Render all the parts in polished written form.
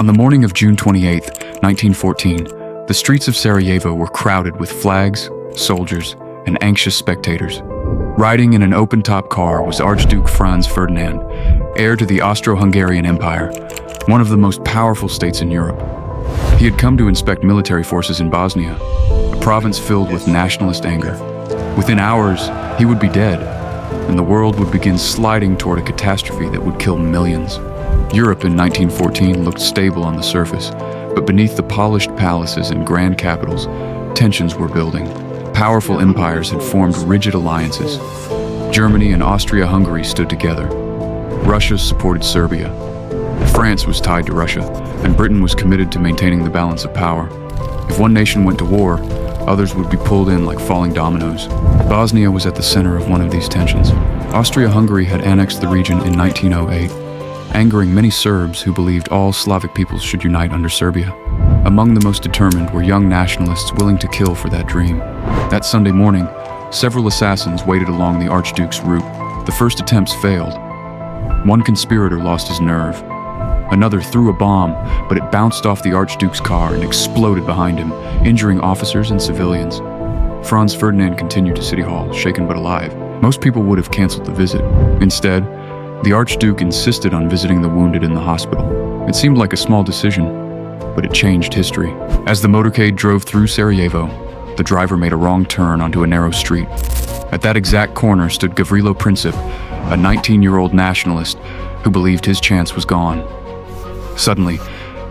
On the morning of June 28, 1914, the streets of Sarajevo were crowded with flags, soldiers, and anxious spectators. Riding in an open-top car was Archduke Franz Ferdinand, heir to the Austro-Hungarian Empire, one of the most powerful states in Europe. He had come to inspect military forces in Bosnia, a province filled with nationalist anger. Within hours, he would be dead, and the world would begin sliding toward a catastrophe that would kill millions. Europe in 1914 looked stable on the surface, but beneath the polished palaces and grand capitals, tensions were building. Powerful empires had formed rigid alliances. Germany and Austria-Hungary stood together. Russia supported Serbia. France was tied to Russia, and Britain was committed to maintaining the balance of power. If one nation went to war, others would be pulled in like falling dominoes. Bosnia was at the center of one of these tensions. Austria-Hungary had annexed the region in 1908, angering many Serbs who believed all Slavic peoples should unite under Serbia. Among the most determined were young nationalists willing to kill for that dream. That Sunday morning, several assassins waited along the Archduke's route. The first attempts failed. One conspirator lost his nerve. Another threw a bomb, but it bounced off the Archduke's car and exploded behind him, injuring officers and civilians. Franz Ferdinand continued to City Hall, shaken but alive. Most people would have canceled the visit. Instead, the Archduke insisted on visiting the wounded in the hospital. It seemed like a small decision, but it changed history. As the motorcade drove through Sarajevo, the driver made a wrong turn onto a narrow street. At that exact corner stood Gavrilo Princip, a 19-year-old nationalist who believed his chance was gone. Suddenly,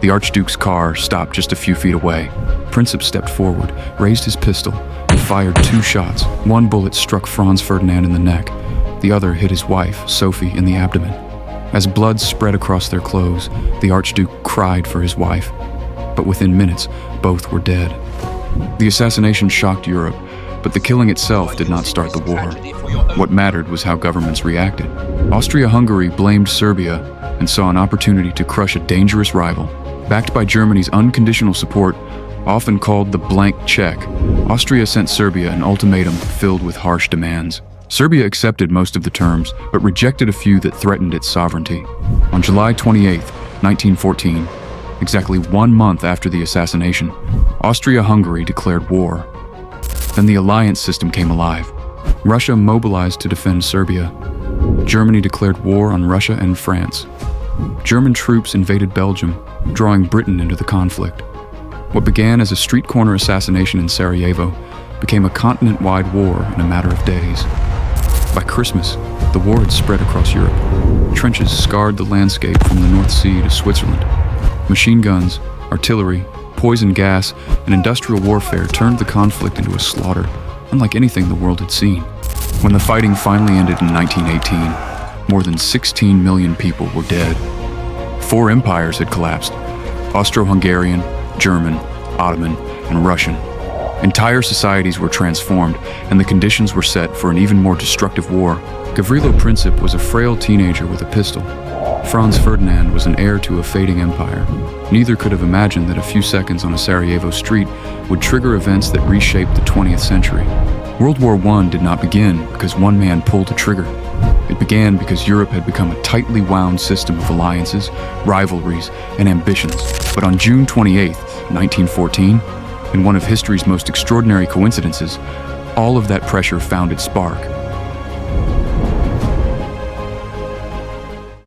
the Archduke's car stopped just a few feet away. Princip stepped forward, raised his pistol, and fired 2 shots. One bullet struck Franz Ferdinand in the neck. The other hit his wife, Sophie, in the abdomen. As blood spread across their clothes, the Archduke cried for his wife. But within minutes, both were dead. The assassination shocked Europe, but the killing itself did not start the war. What mattered was how governments reacted. Austria-Hungary blamed Serbia and saw an opportunity to crush a dangerous rival. Backed by Germany's unconditional support, often called the blank check, Austria sent Serbia an ultimatum filled with harsh demands. Serbia accepted most of the terms, but rejected a few that threatened its sovereignty. On July 28, 1914, exactly 1 month after the assassination, Austria-Hungary declared war. Then the alliance system came alive. Russia mobilized to defend Serbia. Germany declared war on Russia and France. German troops invaded Belgium, drawing Britain into the conflict. What began as a street corner assassination in Sarajevo became a continent-wide war in a matter of days. By Christmas, the war had spread across Europe. Trenches scarred the landscape from the North Sea to Switzerland. Machine guns, artillery, poison gas, and industrial warfare turned the conflict into a slaughter, unlike anything the world had seen. When the fighting finally ended in 1918, more than 16 million people were dead. 4 empires had collapsed: Austro-Hungarian, German, Ottoman, and Russian. Entire societies were transformed, and the conditions were set for an even more destructive war. Gavrilo Princip was a frail teenager with a pistol. Franz Ferdinand was an heir to a fading empire. Neither could have imagined that a few seconds on a Sarajevo street would trigger events that reshaped the 20th century. World War I did not begin because one man pulled a trigger. It began because Europe had become a tightly wound system of alliances, rivalries, and ambitions. But on June 28, 1914, in one of history's most extraordinary coincidences, all of that pressure found its spark.